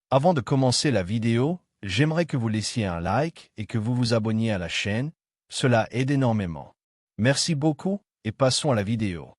Avant de commencer la vidéo, j'aimerais que vous laissiez un like et que vous vous abonniez à la chaîne. Cela aide énormément. Merci beaucoup et passons à la vidéo.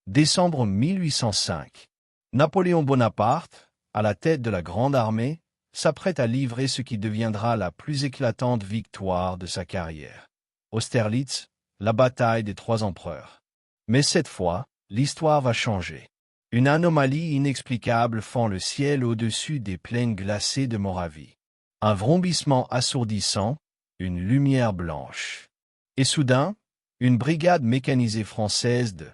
Décembre 1805. Napoléon Bonaparte, à la tête de la Grande Armée, s'apprête à livrer ce qui deviendra la plus éclatante victoire de sa carrière. Austerlitz, la bataille des trois empereurs. Mais cette fois, l'histoire va changer. Une anomalie inexplicable fend le ciel au-dessus des plaines glacées de Moravie. Un vrombissement assourdissant, une lumière blanche. Et soudain, une brigade mécanisée française de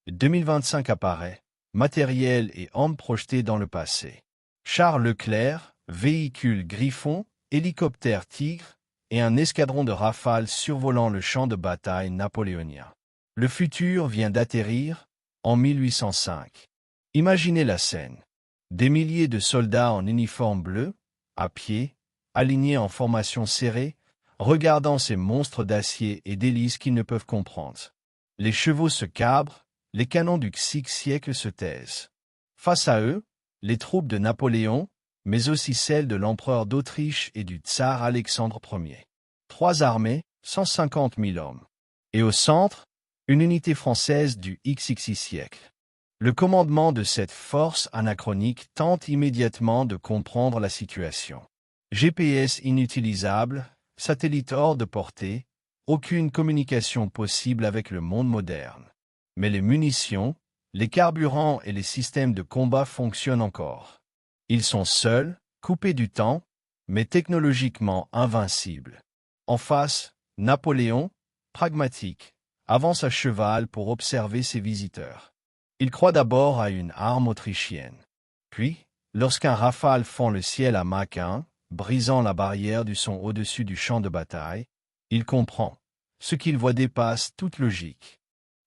2025 apparaît, matériel et hommes projetés dans le passé. Chars Leclerc, véhicules Griffon, hélicoptères Tigre et un escadron de Rafales survolant le champ de bataille napoléonien. Le futur vient d'atterrir en 1805. Imaginez la scène. Des milliers de soldats en uniforme bleu, à pied, alignés en formation serrée, regardant ces monstres d'acier et d'hélices qu'ils ne peuvent comprendre. Les chevaux se cabrent, les canons du VIe siècle se taisent. Face à eux, les troupes de Napoléon, mais aussi celles de l'empereur d'Autriche et du tsar Alexandre Ier. Trois armées, 150 000 hommes. Et au centre, une unité française du XXe siècle. Le commandement de cette force anachronique tente immédiatement de comprendre la situation. GPS inutilisable, satellite hors de portée, aucune communication possible avec le monde moderne. Mais les munitions, les carburants et les systèmes de combat fonctionnent encore. Ils sont seuls, coupés du temps, mais technologiquement invincibles. En face, Napoléon, pragmatique, avance à cheval pour observer ses visiteurs. Il croit d'abord à une arme autrichienne. Puis, lorsqu'un rafale fend le ciel à Mach 1, brisant la barrière du son au-dessus du champ de bataille, il comprend. Ce qu'il voit dépasse toute logique.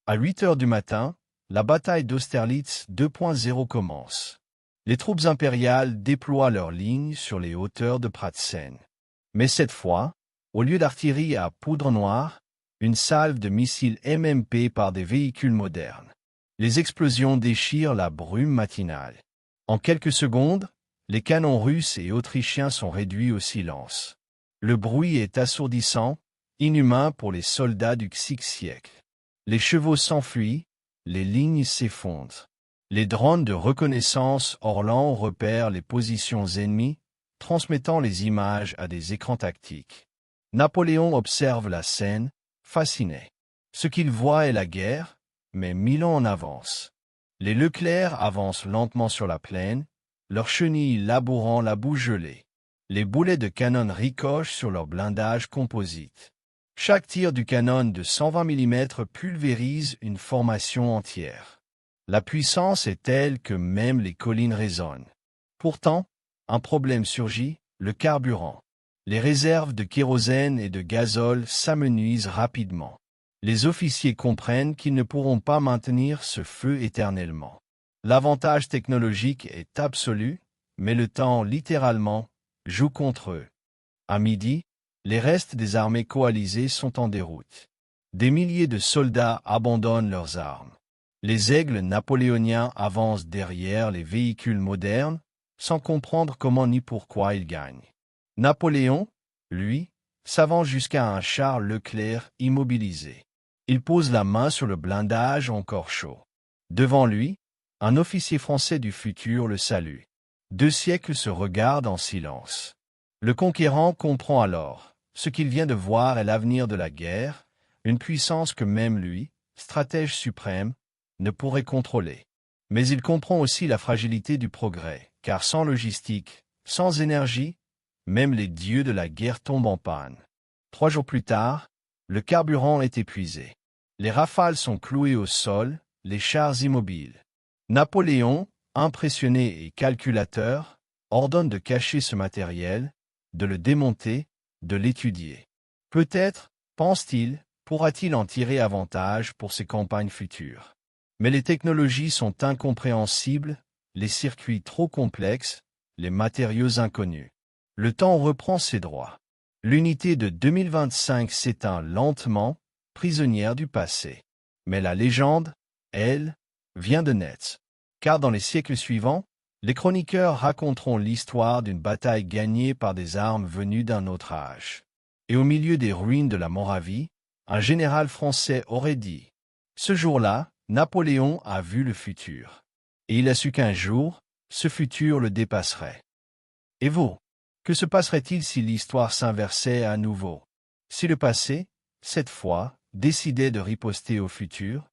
À 8 heures du matin, la bataille d'Austerlitz 2.0 commence. Les troupes impériales déploient leurs lignes sur les hauteurs de Pratzen. Mais cette fois, au lieu d'artillerie à poudre noire, une salve de missiles MMP par des véhicules modernes. Les explosions déchirent la brume matinale. En quelques secondes, les canons russes et autrichiens sont réduits au silence. Le bruit est assourdissant, inhumain pour les soldats du VIe siècle. Les chevaux s'enfuient, les lignes s'effondrent. Les drones de reconnaissance hurlant repèrent les positions ennemies, transmettant les images à des écrans tactiques. Napoléon observe la scène, fasciné. Ce qu'il voit est la guerre, mais 1000 ans en avance. Les Leclerc avancent lentement sur la plaine, leurs chenilles labourant la boue gelée. Les boulets de canon ricochent sur leur blindage composite. Chaque tir du canon de 120 mm pulvérise une formation entière. La puissance est telle que même les collines résonnent. Pourtant, un problème surgit, le carburant. Les réserves de kérosène et de gazole s'amenuisent rapidement. Les officiers comprennent qu'ils ne pourront pas maintenir ce feu éternellement. L'avantage technologique est absolu, mais le temps, littéralement, joue contre eux. À midi, les restes des armées coalisées sont en déroute. Des milliers de soldats abandonnent leurs armes. Les aigles napoléoniens avancent derrière les véhicules modernes, sans comprendre comment ni pourquoi ils gagnent. Napoléon, lui, s'avance jusqu'à un char Leclerc immobilisé. Il pose la main sur le blindage encore chaud. Devant lui, un officier français du futur le salue. 2 siècles se regardent en silence. Le conquérant comprend alors. Ce qu'il vient de voir est l'avenir de la guerre, une puissance que même lui, stratège suprême, ne pourrait contrôler. Mais il comprend aussi la fragilité du progrès, car sans logistique, sans énergie, même les dieux de la guerre tombent en panne. 3 jours plus tard, le carburant est épuisé. Les rafales sont clouées au sol, les chars immobiles. Napoléon, impressionné et calculateur, ordonne de cacher ce matériel, de le démonter, de l'étudier. Peut-être, pense-t-il, pourra-t-il en tirer avantage pour ses campagnes futures. Mais les technologies sont incompréhensibles, les circuits trop complexes, les matériaux inconnus. Le temps reprend ses droits. L'unité de 2025 s'éteint lentement, prisonnière du passé. Mais la légende, elle, vient de naître. Car dans les siècles suivants, Les chroniqueurs raconteront l'histoire d'une bataille gagnée par des armes venues d'un autre âge. Et au milieu des ruines de la Moravie, un général français aurait dit « Ce jour-là, Napoléon a vu le futur. Et il a su qu'un jour, ce futur le dépasserait. » Et vous, que se passerait-il si l'histoire s'inversait à nouveau? Si le passé, cette fois, décidait de riposter au futur?